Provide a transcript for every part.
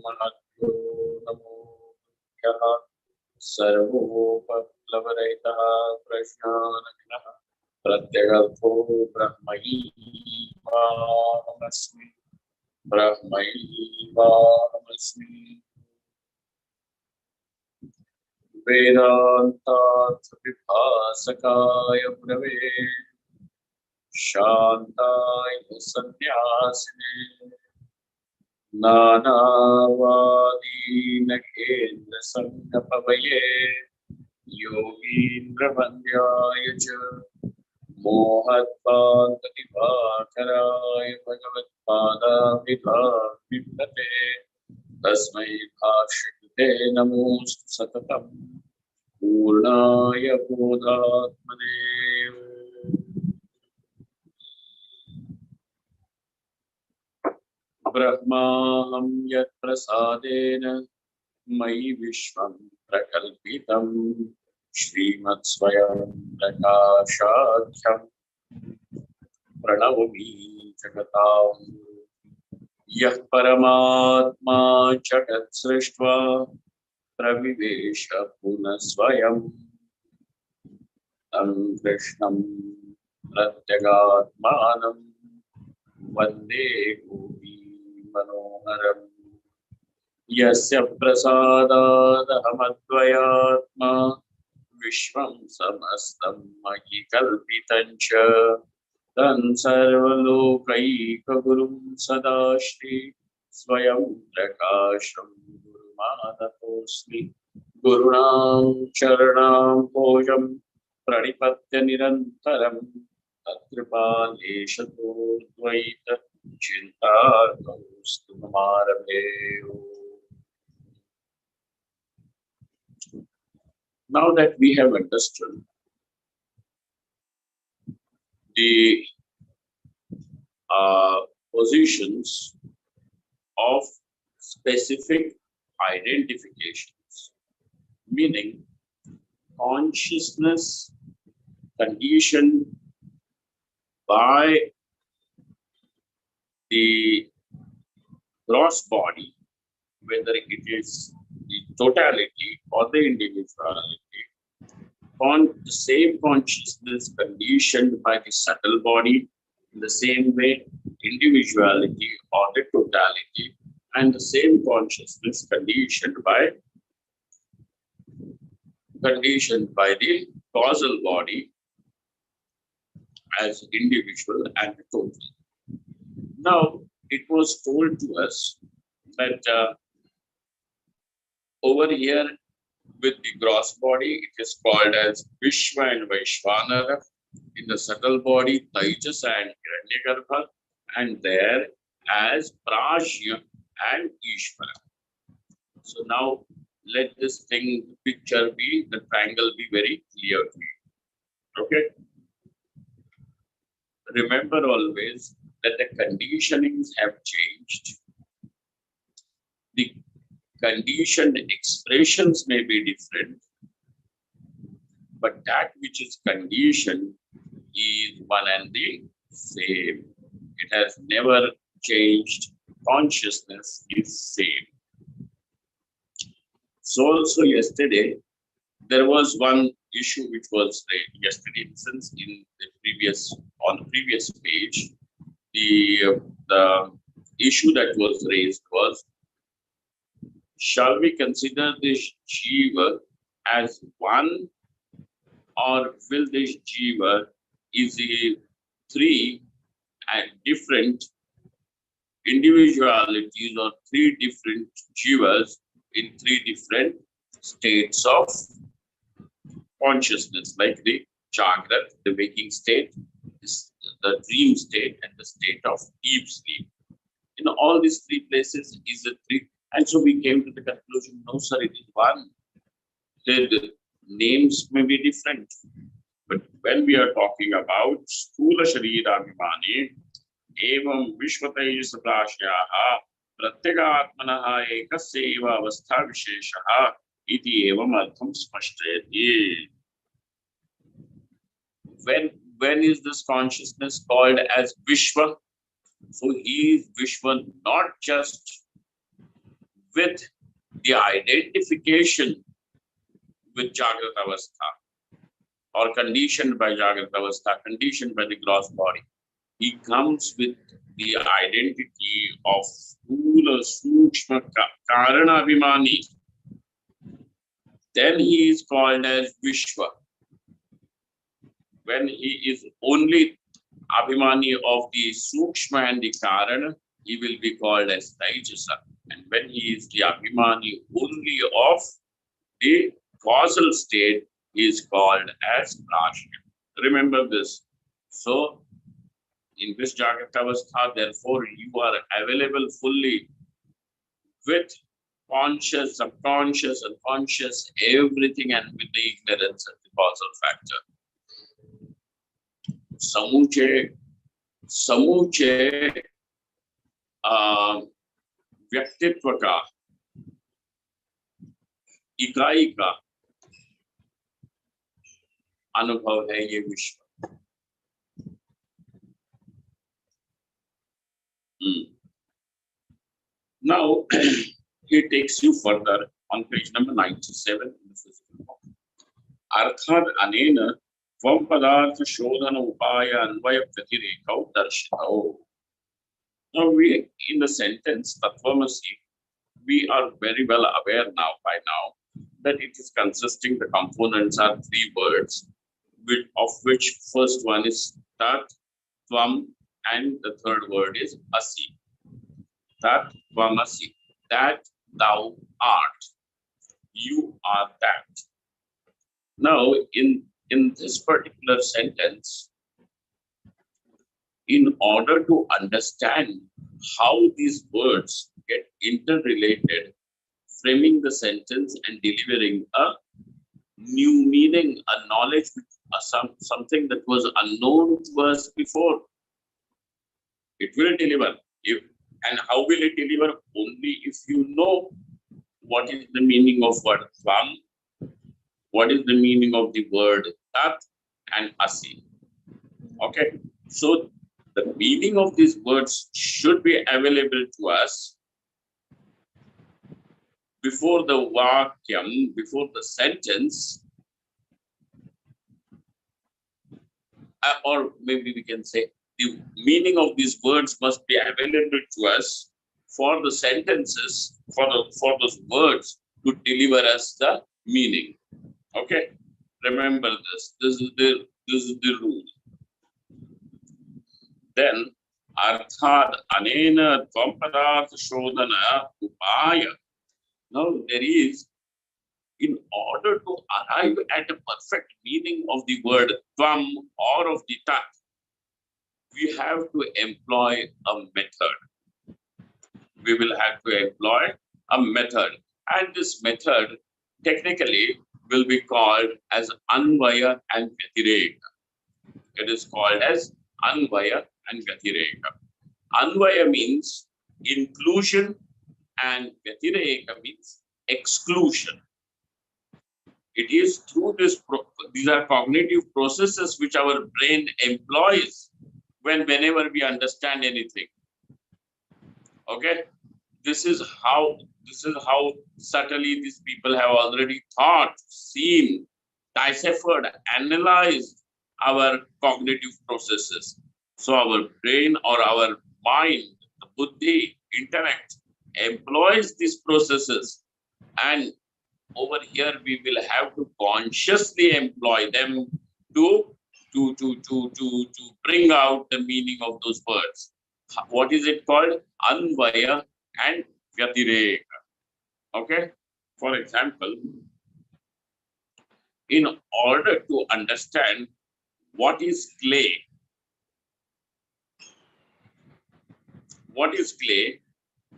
महद्यो नमो यः सर्वोपप्लवरहितः प्रश्नानघ्नः प्रत्यगर्थो ब्रह्मैवाहमस्मि ब्रह्मैवाहमस्मि वेदान्तार्थविभासकाय गुरवे शान्ताय सन्न्यासिने नानावादीनकेन्द्रसङ्गपवये योगीन्द्रवन्द्याय च मोहत्वान्तदिवाकराय भगवत्पादाभिधाभिप्लते तस्मै भाष्यकृते नमोऽस्तु सततं पूर्णाय बोधात्मने। ब्रह्माहं यत्प्रसादेन मयि विश्वं प्रकल्पितं श्रीमत्स्वयं प्रकाशाख्यं प्रणवमि जगतां यः परमात्मा जगत् सृष्ट्वा प्रविवेश पुनः स्वयं तं कृष्णं प्रत्यगात्मानं वन्दे गोपी मनोहरम् यस्य प्रसादादहमद्वयात्मा विश्वं समस्तं मयि कल्पितं च तं सर्वलोकैकगुरुं सदाश्री स्वयं प्रकाशं गुरुमानतोऽस्मि गुरूणां चरणाम्भोजं प्रणिपत्य निरन्तरं तत्कृपालेशतोऽद्वैत चिन्ताकौस्तु ममारभे। Now that we have understood the positions of specific identifications, meaning consciousness conditioned by the gross body, whether it is the totality or the individuality, on the same consciousness conditioned by the subtle body, in the same way individuality or the totality, and the same consciousness conditioned by the causal body as individual and total. Now, it was told to us that over here with the gross body, it is called as Vishwa and Vaishvanara. In the subtle body, Taijas and Hiranyagarbha, and there as Prajna and Ishvara. So now let this picture be, the triangle be very clear to you. Okay? Remember always that the conditionings have changed. The conditioned expressions may be different, but that which is conditioned is one and the same. It has never changed. Consciousness is same. So also yesterday, there was one issue which was raised yesterday, since on the previous page, the issue that was raised was, shall we consider this jiva as one, or will this jiva is three and different individualities or three different jivas in three different states of consciousness, like the Jagrat, the waking state, the dream state, and the state of deep sleep. In all these three places is the three, and so we came to the conclusion, no sir, it is one. The names may be different, but when we are talking about Sthula Sharirabhimani, evam Vishwatayis Prashyaha Pratyagaatmanaha Ekasyaiva Avastha Visheshaha iti evam artham spashtayati. When is this consciousness called as Vishwa? So he is Vishwa, not just with the identification with Jagrata Avastha or conditioned by Jagrata Avastha, conditioned by the gross body. He comes with the identity of Sthula Sukshma Karana Abhimani. Then he is called as Vishwa. When he is only Abhimani of the Sukshma and the Karana, he will be called as Taijasa. And when he is the Abhimani only of the causal state, he is called as Prajna. Remember this. So, in this Jagrata Avastha, therefore, you are available fully with conscious, subconscious, unconscious, everything, and with the ignorance of the causal factor. समूचे व्यक्तित्व का इकाई का अनुभव है ये विश्व. Now he takes you further on page number 97 in the physical book. Arthad anena Tvam padartha shodhana upaya anvaya pratirekau darshitau. Now we, in the sentence Tattvanusandhanam, we are very well aware now, by now, that it is consisting, the components are three words, of which first one is Tat, Tvam, and the third word is Asi. Tat, Tvam, Asi. That thou art. You are that. Now, in this particular sentence, in order to understand how these words get interrelated, framing the sentence and delivering a new meaning, a knowledge, something that was unknown to us before, it will deliver. And how will it deliver? Only if you know what is the meaning of word Tvam, what is the meaning of the word Tat and Asi. Okay, so the meaning of these words should be available to us before the vakyam, before the sentence, or maybe we can say the meaning of these words must be available to us for the sentences, for those words to deliver us the meaning. Okay, remember this. This is the rule. Then arthad anena tvam padartha shodhana upaya. Now there is, in order to arrive at a perfect meaning of the word tvam or of the tat, we have to employ a method. We will have to employ a method, and this method technically will be called as Anvaya and Vyatireka. It is called as Anvaya and Vyatireka. Anvaya means inclusion and Vyatireka means exclusion. It is through this, these are cognitive processes which our brain employs whenever we understand anything. Okay, this is how subtly these people have already thought, seen, deciphered, analyzed our cognitive processes. So our brain or our mind, the buddhi, intellect, employs these processes, and over here we will have to consciously employ them to bring out the meaning of those words. What is it called? Anvaya and Vyatireka. Okay? For example, in order to understand what is clay,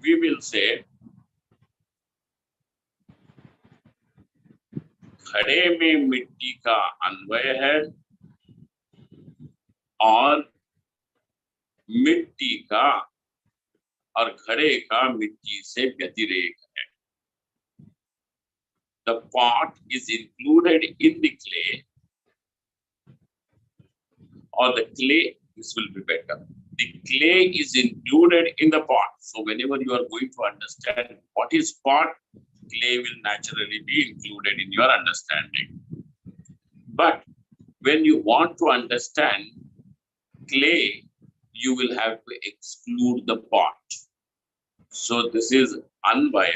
we will say घड़े में मिट्टी का अन्वय है और मिट्टी का और घड़े का मिट्टी से व्यतिरेक है. The pot is included in the clay, or the clay, this will be better. the clay is included in the pot. So whenever you are going to understand what is pot, clay will naturally be included in your understanding. But when you want to understand clay, you will have to exclude the pot. So this is अन्वय.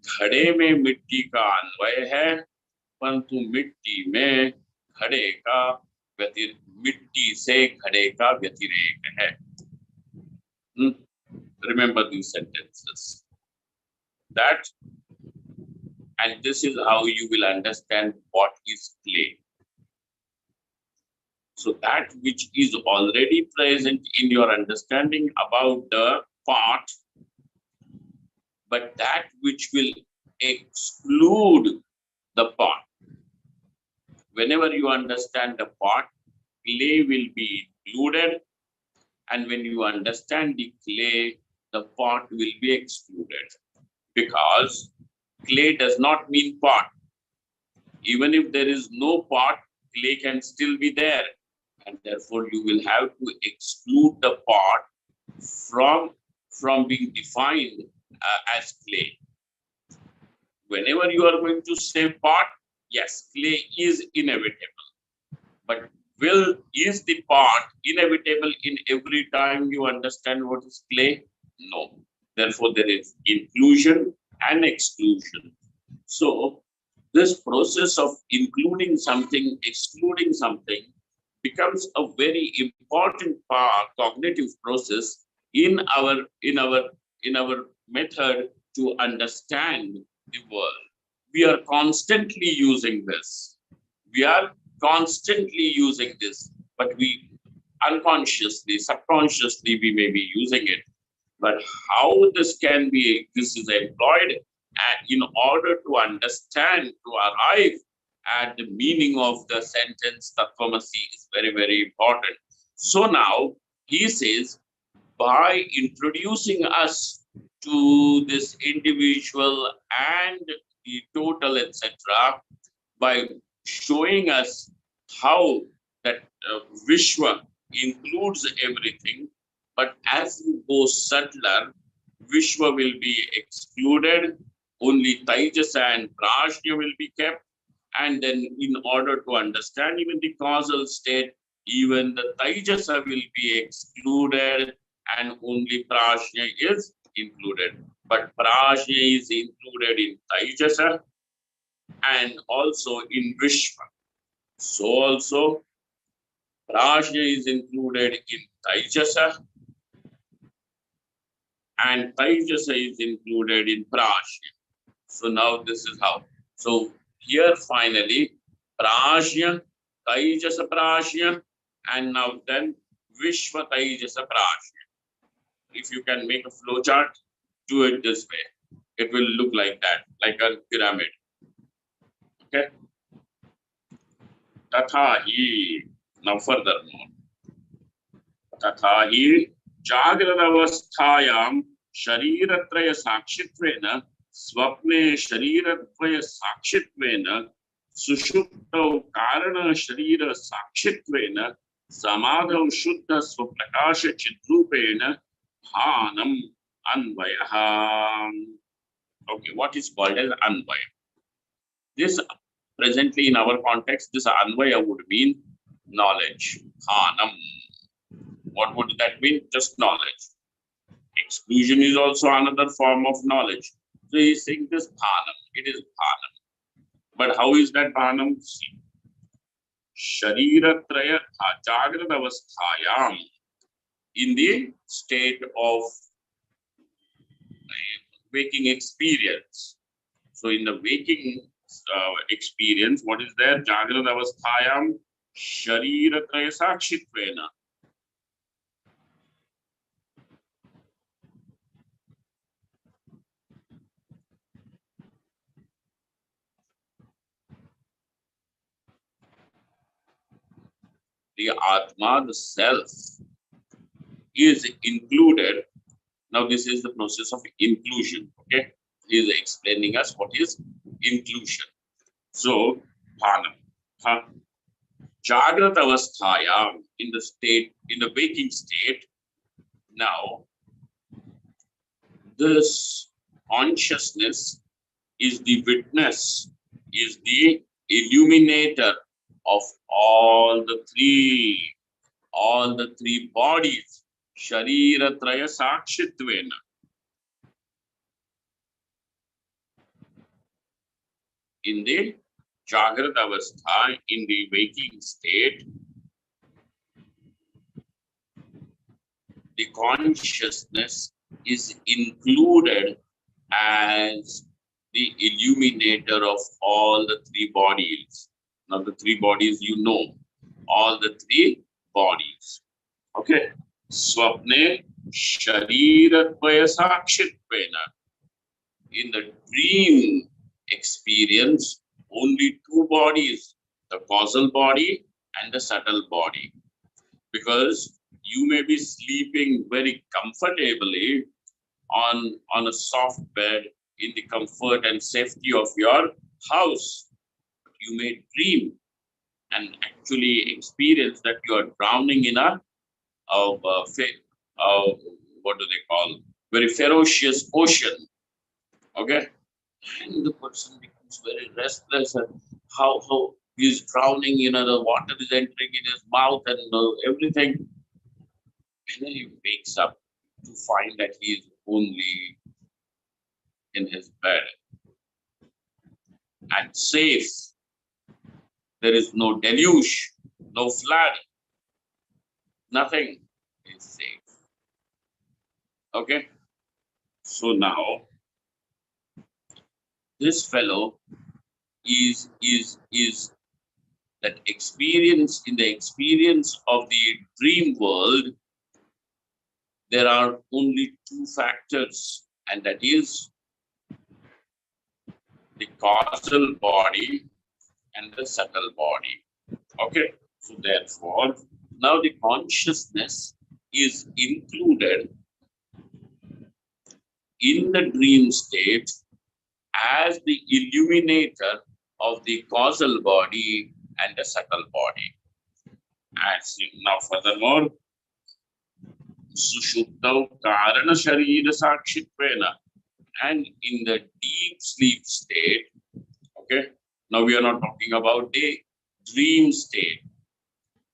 घड़े में मिट्टी का अन्वय है, परंतु मिट्टी में घड़े का मिट्टी से घड़े का व्यतिरेक है. Remember these sentences. That, and this is how you will understand what is clay. So that which is already present in your understanding about the pot, but that which will exclude the pot. Whenever you understand the pot, clay will be included, and when you understand the clay, the pot will be excluded. Because clay does not mean pot. Even if there is no pot, clay can still be there. And therefore, you will have to exclude the pot from being defined as clay. Whenever you are going to say pot, yes, clay is inevitable. But is the pot inevitable in every time you understand what is clay? No. Therefore, there is inclusion and exclusion. So, this process of including something, excluding something, becomes a very important cognitive process in our method to understand the world. We are constantly using this. But we unconsciously, subconsciously, we may be using it. But how this is employed in order to understand, to arrive at the meaning of the sentence Tattvanasi is very, very important. So now he says, by introducing us to this individual and the total, etc., by showing us how that Vishwa includes everything, but as we go subtler, Vishwa will be excluded, only Taijasa and Prajna will be kept. And then in order to understand even the causal state, even the Taijasa will be excluded and only Prajna is included. But Prajna is included in Taijasa and also in Vishwa. So also Prajna is included in Taijasa and Taijasa is included in Prajna. So now this is how. So here finally, Prajna, Taijasa Prajna, and now then Vishwa Taijasa Prajna. If you can make a flow chart, do it this way. It will look like that, like a pyramid. Okay. Tathahi. Now furthermore. Tathahi Jagradavasthayam Shariratraya Sakshitvena Swapne Shariradvaya Sakshitvena Sushuptau Karana Sharira Sakshitvena Samadhav Shuddha Swaprakasha Chitrupena Bhanam Anvaya. Okay, what is called as Anvaya? This presently in our context, this Anvaya would mean knowledge. Bhanam. What would that mean? Just knowledge. Exclusion is also another form of knowledge. So he's saying this Bhanam. It is Bhanam. But how is that Bhanam? Shariratraya Jagradavasthayam. In the state of waking experience. So in the waking experience, what is there? Jagradavasthayam Shariratraya Sakshitvena. The Atma, the self, is included. Now, this is the process of inclusion. Okay, he is explaining us what is inclusion. So, Bhanam, Jagrata avasthayam, in the state, in the waking state. Now, this consciousness is the witness, is the illuminator of all the three bodies. Sharira traya sakshitvena. In the Jagrata avastha, in the waking state, the consciousness is included as the illuminator of all the three bodies. Now, the three bodies, all the three bodies. Okay. Swapne Shariradvaya Sakshitvena. In the dream experience, only two bodies, the causal body and the subtle body. Because you may be sleeping very comfortably on a soft bed in the comfort and safety of your house. You may dream and actually experience that you are drowning in a what do they call, very ferocious ocean. Okay, and the person becomes very restless, and how he's drowning, the water is entering in his mouth and everything, and then he wakes up to find that he is only in his bed and safe. There is no deluge, no flood, nothing is safe. Okay, so now this fellow is that experience. In the experience of the dream world, there are only two factors, and that is the causal body and the subtle body. Okay, so therefore, now the consciousness is included in the dream state as the illuminator of the causal body and the subtle body. And now furthermore, Sushuddhav Karana Sharira Sakshitvena, and in the deep sleep state, okay, now we are not talking about the dream state,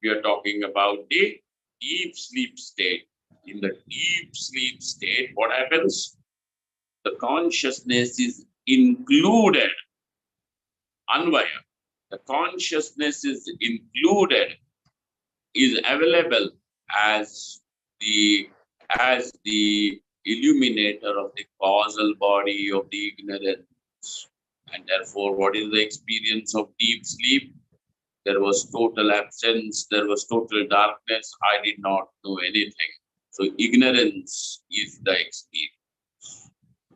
we are talking about the deep sleep state. In the deep sleep state, what happens? The consciousness is included, Anvaya. The consciousness is included, is available as the illuminator of the causal body of the ignorance. And therefore, what is the experience of deep sleep? There was total absence, there was total darkness. I did not know anything. So ignorance is the experience.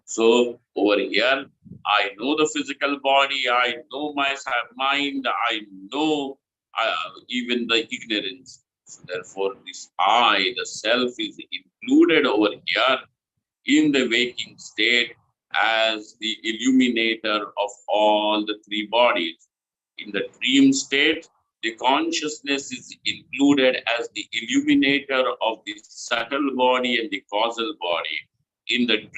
So over here, I know the physical body, I know my mind, I know even the ignorance. So therefore, this I, the self, is included over here in the waking state as the illuminator of all the three bodies. In the dream state, the consciousness is included as the illuminator of the subtle body and the causal body. In the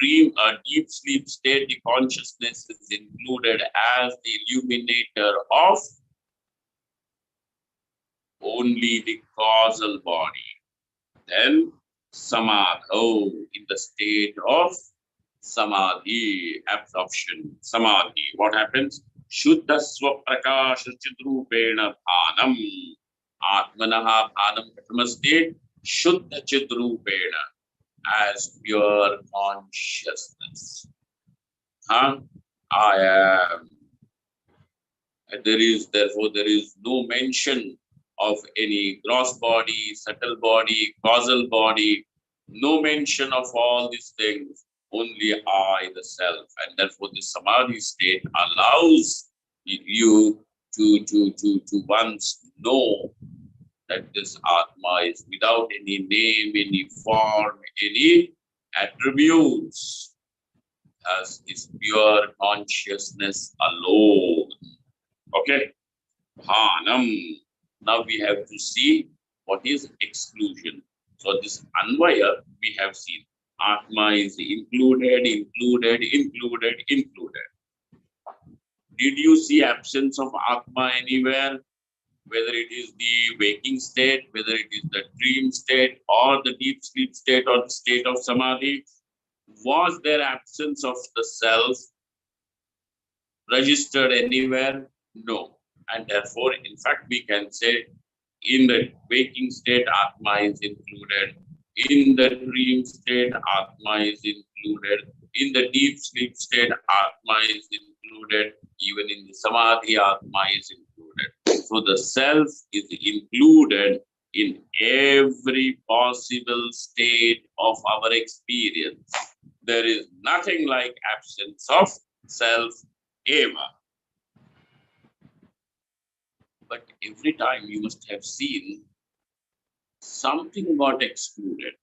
deep sleep state, the consciousness is included as the illuminator of only the causal body. Then samadho, in the state of samadhi, absorption, samadhi. What happens? Shuddha svaprakasha chidrupena bhanam. Atmanaha bhanam katamaste shuddha chidrupena, as pure consciousness. I am. Therefore, there is no mention of any gross body, subtle body, causal body, no mention of all these things, only I, the self. And therefore, the samadhi state allows you to once know that this Atma is without any name, any form, any attributes, as is pure consciousness alone. Okay? Bhanam. Now we have to see what is exclusion. So this Anvaya we have seen. Atma is included, included, included, included. Did you see absence of Atma anywhere? Whether it is the waking state, whether it is the dream state, or the deep sleep state, or the state of Samadhi, was there absence of the self registered anywhere? No. And therefore, in fact, we can say in the waking state, Atma is included. In the dream state, Atma is included. In the deep sleep state, Atma is included. Even in the Samadhi, Atma is included. So the self is included in every possible state of our experience. There is nothing like absence of self ever. But every time you must have seen something got excluded.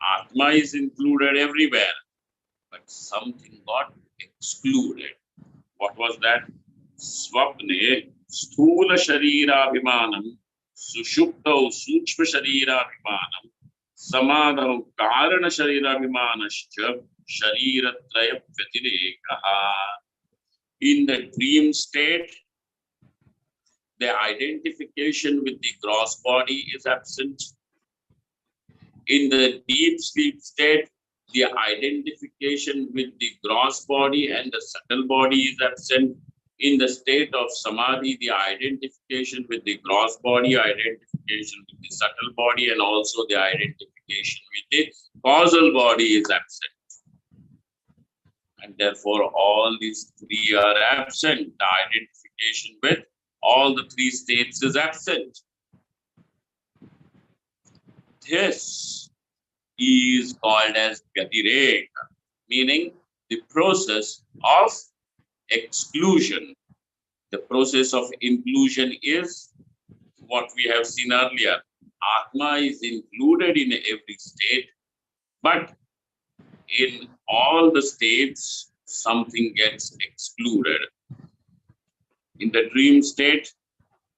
Atma is included everywhere, but something got excluded. What was that? Swapne sthula sharirabhimanam sushuptau sukshma sharirabhimanam samadhau karana sharirabhimanascha shariratraya vyatirekaha. In the dream state, the identification with the gross body is absent. In the deep sleep state, the identification with the gross body and the subtle body is absent. In the state of Samadhi, the identification with the gross body, identification with the subtle body, and also the identification with the causal body is absent. And therefore, all these three are absent. The identification with all the three states is absent. This is called as Vyatireka, meaning the process of exclusion. The process of inclusion is what we have seen earlier. Atma is included in every state, but in all the states, something gets excluded. In the dream state,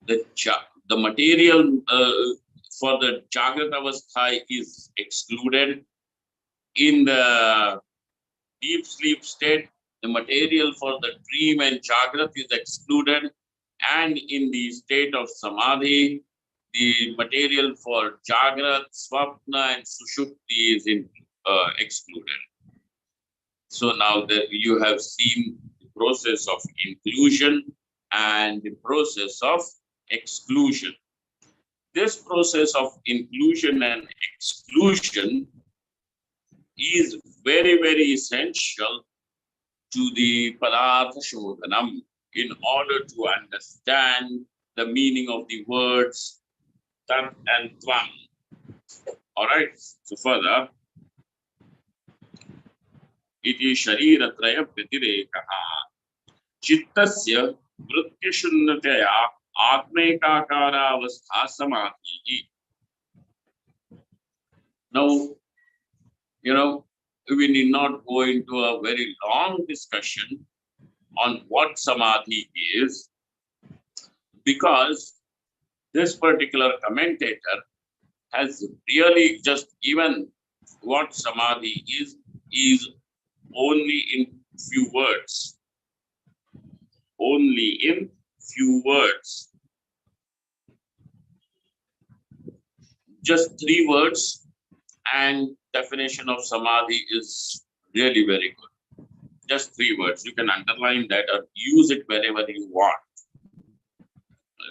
the material for the Jagrat Avastha is excluded. In the deep sleep state, the material for the dream and Jagrat is excluded. And in the state of Samadhi, the material for Jagrat, Swapna, and Sushupti is excluded. So now that you have seen the process of inclusion and the process of exclusion. This process of inclusion and exclusion is very, very essential to the Padartha Shodhanam in order to understand the meaning of the words Tat and Tvam. All right, so further, iti shariratraya vyatirekaha chittasya vrityashunnataya atmekakara avastha samadhi. Now, we need not go into a very long discussion on what samadhi is, because this particular commentator has really just given what samadhi is only in few words. Only in few words. Just 3 words, and definition of samadhi is really very good. Just 3 words. You can underline that or use it wherever you want.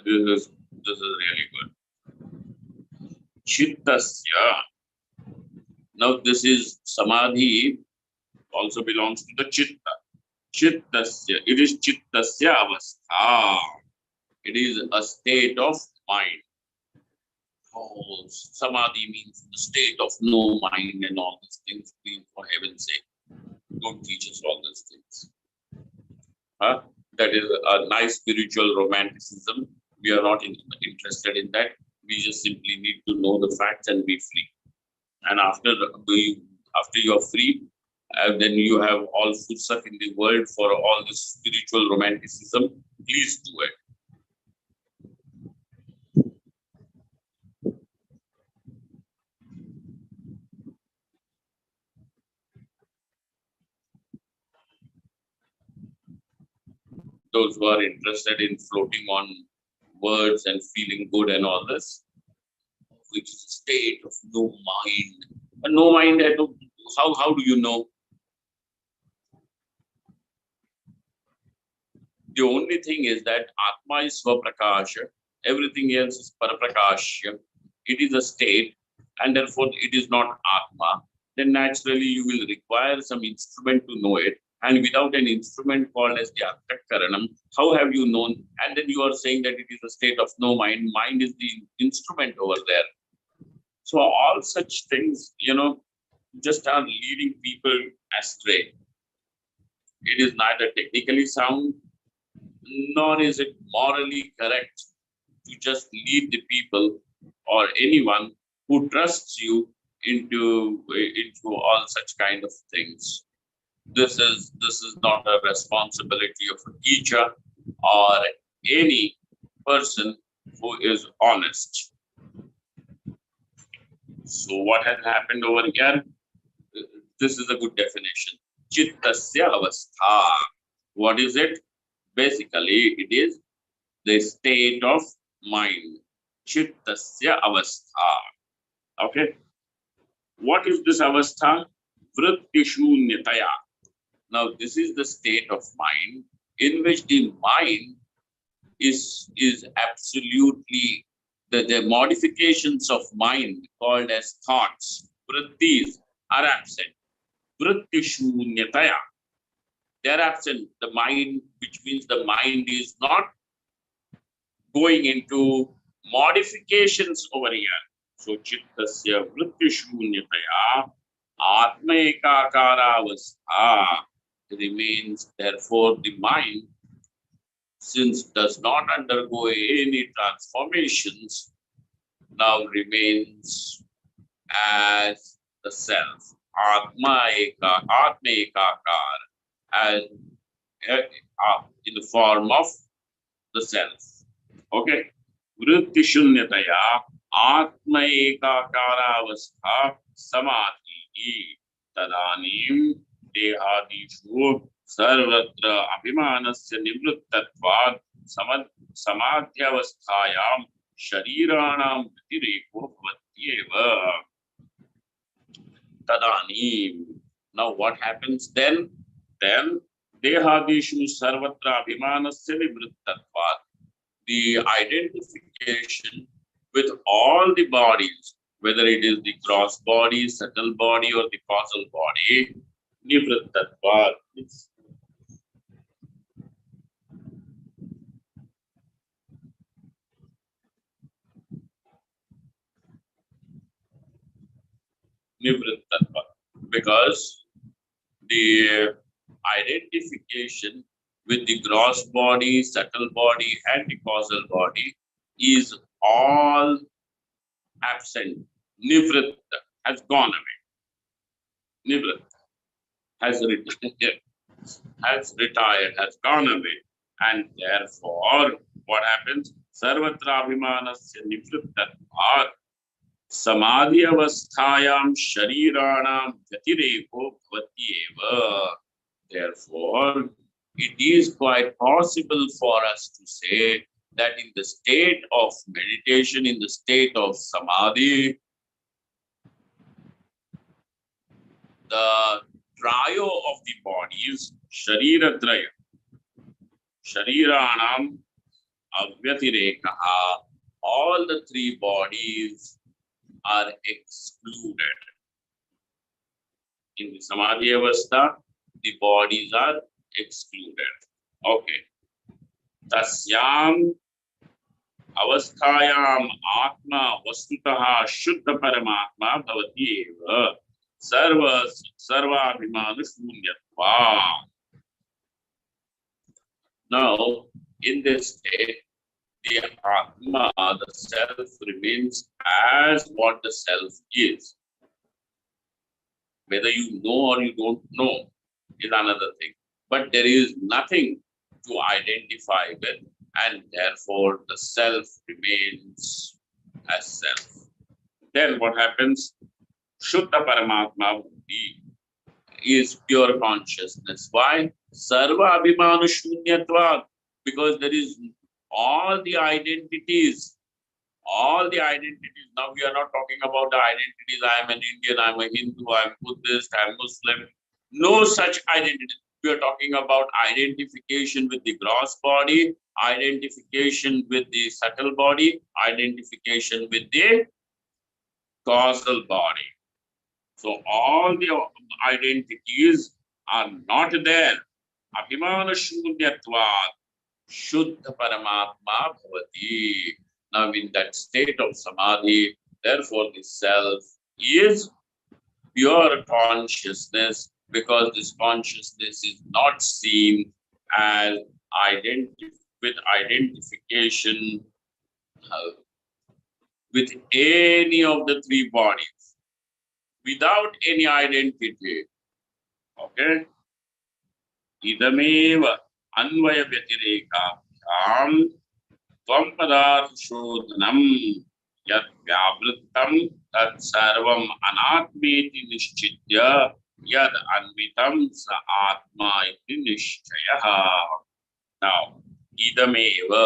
This is really good. Chittasya. Now this is samadhi, also belongs to the chitta. Chittasya. It is chittasya avastha. It is a state of mind. Oh, samadhi means the state of no mind and all these things. Please, for heaven's sake, don't teach us all these things. That is a nice spiritual romanticism. We are not interested in that. We just simply need to know the facts and be free. And after you are free, then you have all fursat in the world for all this spiritual romanticism. Please do it. those who are interested in floating on words and feeling good and all this, which is a state of no mind. And no mind, how do you know? The only thing is that Atma is Svaprakasha, everything else is Paraprakashya. It is a state, and therefore it is not Atma. Then naturally you will require some instrument to know it. And without an instrument called as the Antakaranam, how have you known? And then you are saying that it is a state of no mind. Mind is the instrument over there. So all such things, just are leading people astray. It is neither technically sound, nor is it morally correct to just lead the people or anyone who trusts you into all such kind of things. This is not a responsibility of a teacher or any person who is honest. So what has happened over here? This is a good definition. Chittasya avastha. What is it? Basically, it is the state of mind. Chittasya avastha. Okay. What is this avastha? Vrittishunyataya. Now, this is the state of mind in which the mind is absolutely the modifications of mind called as thoughts, vrittis, are absent. Vrittishunyataya. They are absent. The mind, which means the mind is not going into modifications over here. So, chittasya vrittishunyataya atma ekakara avastha remains. Therefore, the mind, since does not undergo any transformations, now remains as the self. Atma ekakar, as in the form of the self. Okay. Vrittishunyataya atma ekakara avastha samadhi tadanim dehadishu sarvatra abhimanasya nivrittatvad samadhyavasthayam shariranam vitireko bhavatyeva tadanim. Now what happens then? Then dehadishu sarvatra abhimanasya nivrittatvad. The identification with all the bodies, whether it is the gross body, subtle body, or the causal body, nivrittatvad. Nivrittatvad. Because the identification with the gross body, subtle body, and the causal body is all absent. Nivritta has gone away. Nivritta has retired, has gone away. And therefore, what happens? Sarvatra abhimanasya nivrittatvad samadhi avasthayam shariranam gyatireko bhavatyeva. Therefore, it is quite possible for us to say that in the state of meditation, in the state of samadhi, the trio of the bodies, shariratraya, shariranam avyatirekaha, all the three bodies are excluded. In the samadhi avastha, the bodies are excluded. Okay. Tasyam avasthayam atma vastutaha shuddha paramatma bhavati eva sarvabhimanu shunyatva. Now, in this state, the atma, the self, remains as what the self is. Whether you know or you don't know is another thing. But there is nothing to identify with, and therefore the self remains as self. Then what happens? Shuddha Paramatma Buddhi is pure consciousness. Why? Sarva Abhimanu Shunyatva. because there is all the identities, all the identities. Now we are not talking about the identities. I am an Indian, I am a Hindu, I am Buddhist, I am Muslim. No such identity. We are talking about identification with the gross body, identification with the subtle body, identification with the causal body. So all the identities are not there. Abhimana shunyatvat shuddha paramatma bhavati. Now in that state of samadhi, therefore the self is pure consciousness, because this consciousness is not seen as with identification uh, with any of the three bodies, without any identity. Okay? Idameva anvaya vyatirekavyam tvam padarthodhanam yad vyavrittam tat sarvam anatmeti nishchitya yad anvitam sa atma iti nishchayah. Now, idameva,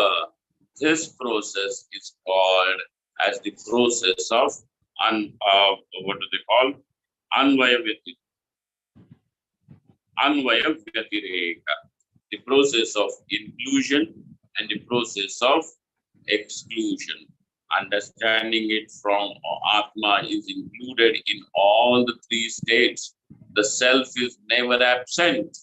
this process is called as the process of what do they call? Anvaya vyatireka, the process of inclusion and the process of exclusion. Understanding it from Atma is included in all the three states. The self is never absent,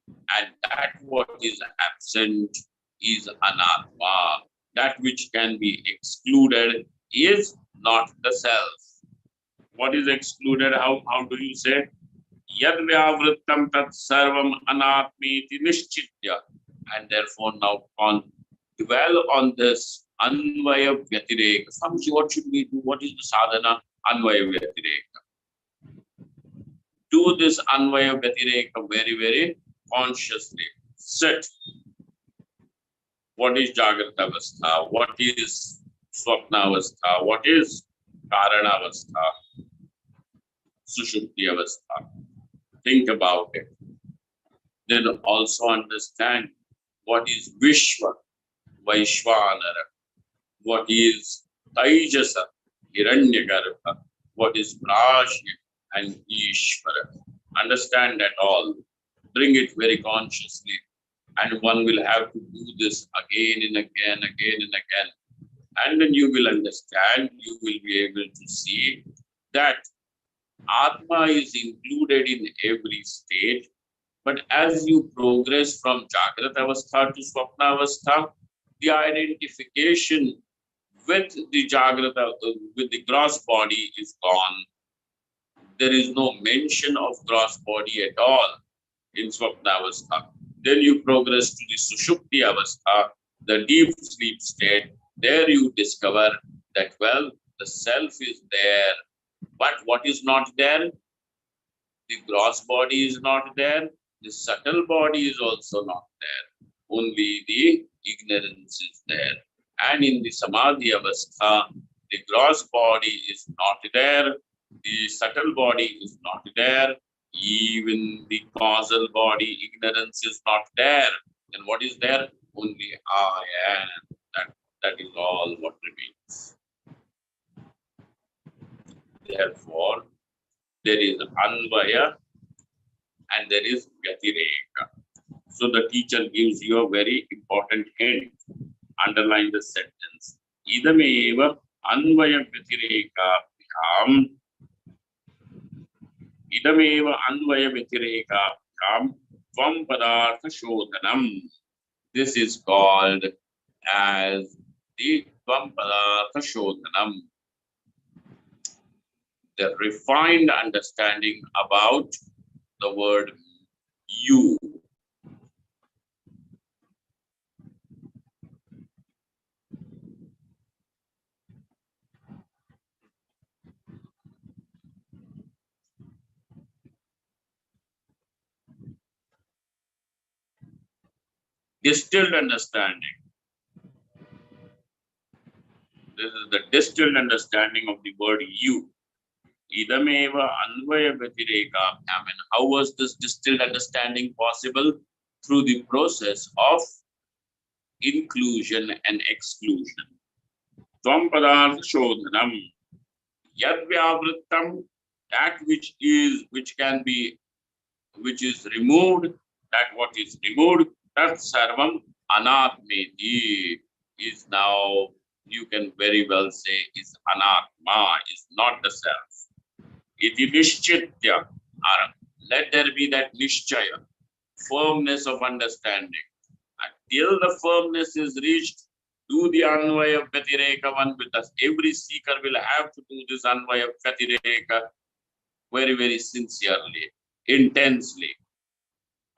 and that what is absent is anatma. That which can be excluded is not the self. What is excluded? How do you say? Yad vyavrittam tat sarvam anatmeti nishchitya. And therefore now dwell on this anvaya vyatireka. Samji, what should we do? What is the sadhana? Anvaya vyatireka. Do this anvaya vyatireka very, very consciously. Sit. What is jagrata avastha? What is swapna avastha? What is karana avastha? Sushupti avastha. Think about it. Then also understand what is Vishwa, Vaishwanara, what is Taijasa, Hiranyagarbha, what is Prajna and Ishvara. Understand that all. Bring it very consciously, and one will have to do this again and again, again and again. And then you will understand, you will be able to see that Atma is included in every state, but as you progress from Jagrata Avastha to Swapna Avastha, the identification with the Jagrata, with the gross body is gone. There is no mention of gross body at all in Swapna Avastha. Then you progress to the Sushupti Avastha, the deep sleep state. There you discover that, well, the self is there, but what is not there? The gross body is not there. The subtle body is also not there. Only the ignorance is there. And in the Samadhi Avastha, the gross body is not there. The subtle body is not there. Even the causal body, ignorance is not there. Then what is there? Only I am. That is all what remains. Therefore, there is Anvaya and there is Vyatireka. So the teacher gives you a very important hint. Underline the sentence. Idameva Anvaya Vyatireka Idameva Anvaya Vyatireka Tvam Padartha Shodhanam. This is called as the Tvam Padartha Shodhanam, the refined understanding about the word you. Distilled understanding. This is the distilled understanding of the word you. Idameva Anvaya Vyatireka. And how was this distilled understanding possible? Through the process of inclusion and exclusion. Tvam padartha shodhanam. Yad vyavrittam, that which is removed, that what is removed, that sarvam anatmeti is now, you can very well say, is anatma, is not the self. Iti nishchitya, let there be that nishchaya, firmness of understanding. Until the firmness is reached, do the Anvaya Vyatireka one with us. Every seeker will have to do this Anvaya Vyatireka very, very sincerely, intensely.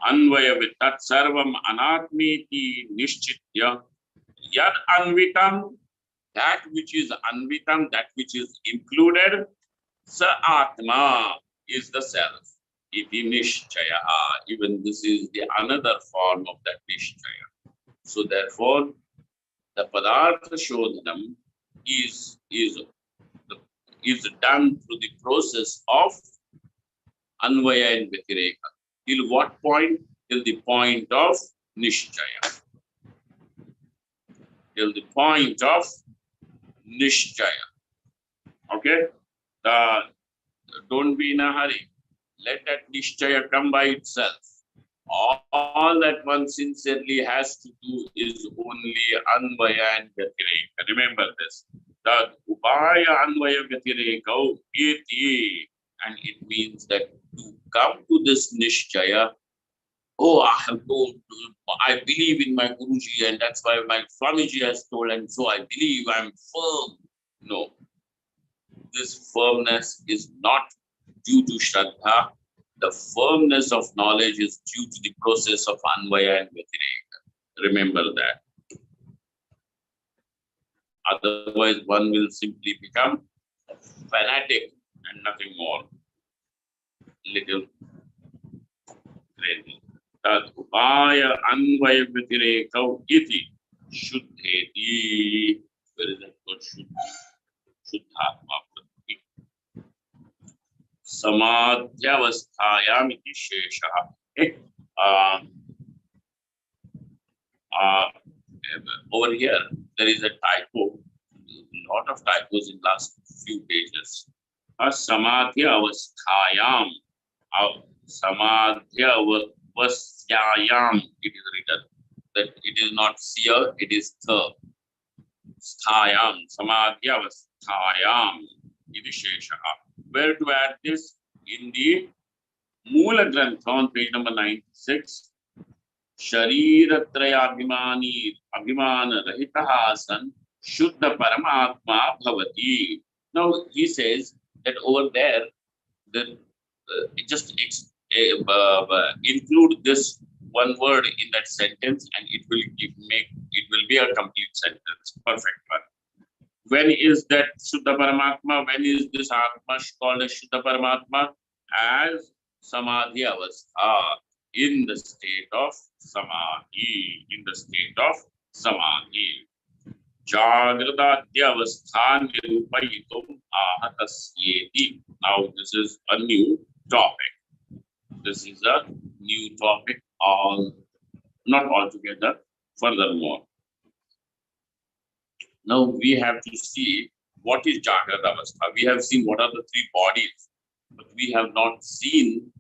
Anvaya with Tat Sarvam Anatmiti Nishchitya Yad Anvitam, that which is Anvitam, that which is included, Sa Atma is the self. Iti Nishchaya. Even this is the another form of that Nishchaya. So therefore, the Padartha Shodhanam is done through the process of Anvaya and Vyatireka. Till what point? Till the point of Nishchaya. Till the point of Nishchaya. Okay? Don't be in a hurry. Let that Nishchaya come by itself. All that one sincerely has to do is only Anvaya and Vyatireka. Remember this. The Upaya Anvaya Vyatireka iti. And it means that to come to this Nishchaya, I believe in my Guruji, and that's why my Swamiji has told, and so I believe I'm firm. No. This firmness is not due to Shraddha. The firmness of knowledge is due to the process of Anvaya and Vyatireka. Remember that. Otherwise, one will simply become a fanatic and nothing more. Little crazy. Tad upaya Anvaya Vyatireka iti shuddheti. Where is that word? Shuddhatma. Samadhyavasthayam iti shesha. Over here, there is a typo. A lot of typos in last few pages. Samadhyavasthayam. Samadhyavasyayam. It is written. That it is not siya, it is tha. Sthayam. Samadhyavasthayam iti shesha. Where to add this? In the Moola Grantha on page number 96. Shariratraya abhimana rahitaha san shuddha paramatma bhavati. Now he says that over there, just include this one word in that sentence, and it will be a complete sentence. Perfect one. When is that Shuddha Paramatma? When is this Atma called as Shuddha Paramatma? As Samadhi Avastha, in the state of Samadhi. In the state of Samadhi. Jagradadya Avastha Nirupayitum Ahatasyeti. Now this is a new topic. This is a new topic, not altogether, furthermore. Now we have to see what is Jagrata Avastha. We have seen what are the three bodies, but we have not seen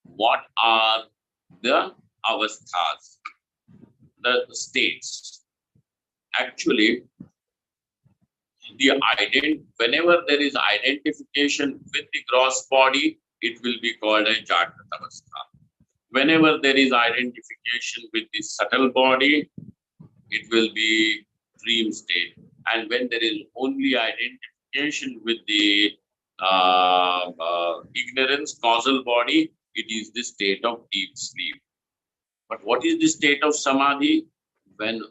what are the avasthas, the states. Actually, whenever there is identification with the gross body, it will be called a Jagrata Avastha. Whenever there is identification with the subtle body, it will be dream state. And when there is only identification with the ignorance, causal body, it is the state of deep sleep. But what is the state of Samadhi? When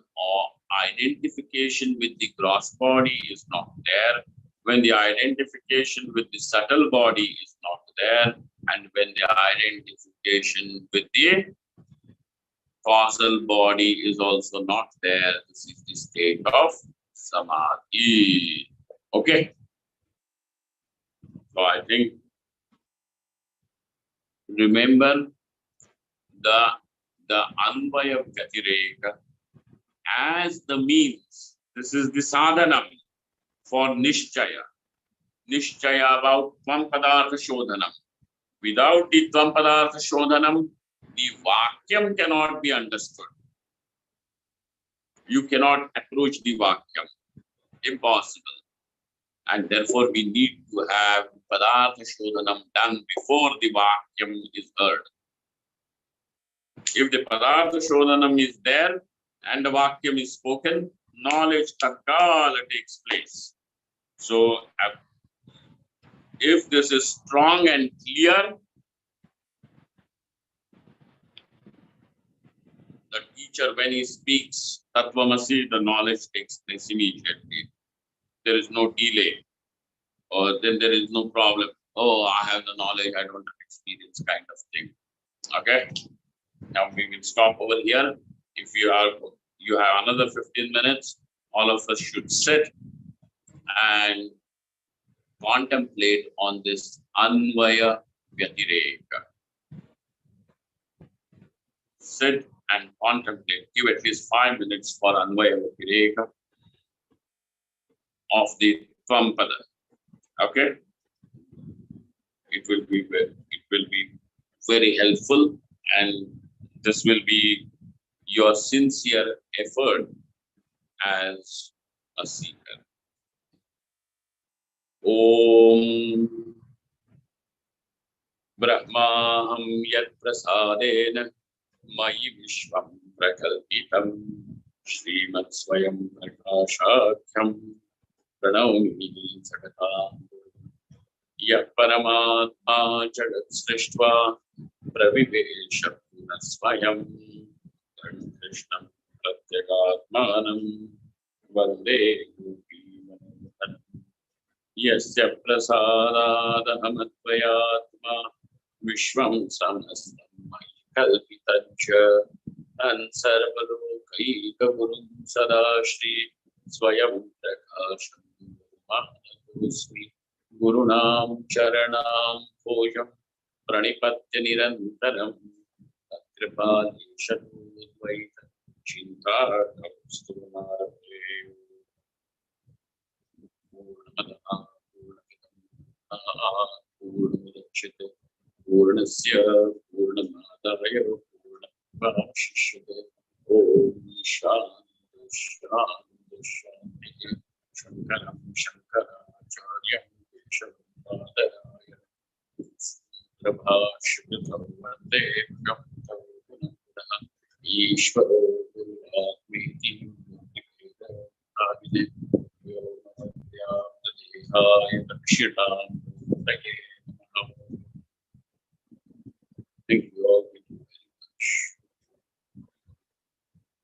identification with the gross body is not there, when the identification with the subtle body is not there, and when the identification with the causal body is also not there, this is the state of Samadhi. Okay. So I think, remember the Anvaya Vyatireka as the means. This is the sadhanam for nishchaya. Nishchaya about tvam padartha shodhanam. Without the tvam padartha shodhanam, the vakyam cannot be understood. You cannot approach the vakyam. Impossible. And therefore we need to have padartha shodhanam done before the vakyam is heard. If the padartha shodhanam is there and the vakyam is spoken, knowledge tatkala takes place. So if this is strong and clear, the teacher, when he speaks Tattvamasi, the knowledge takes place immediately. There is no delay, or then there is no problem. Oh, I have the knowledge, I don't have experience, kind of thing. Okay. Now we will stop over here. If you have another 15 minutes, all of us should sit and contemplate on this Anvaya Vyatireka. Sit and contemplate. Give at least 5 minutes for Anvaya Vyatireka of the Tvam-pada. Okay? It will be very helpful, and this will be your sincere effort as a seeker. Om Brahmaham Yat Prasadena Mayi Vishwam Prakalpitam Srimad Swayam Prakashakyam Pranamini Sakata Yat Paramatma Jagat Srishtva Pravivesha Swayam Krishnam Pratyagatmanam Vande Yasya prasadadahamadvayatma Vishwam samastam kalpitancha Tan sarvalokaika gurun sadashri Swayam prakasham Mahadusmi Gurunam charanam bhojam Pranipatya nirantaram Tatripali shanudvaita Chintakam stumarave Purnamudachyate Purnasya Purnamadaya Purnamudachyate Om Shanti Shanti Shanti Shankaram Shankaracharya Keshavaraya Prabhashritam Vande Brahmavana Ishvaro Guruatmeti Adide Dakshita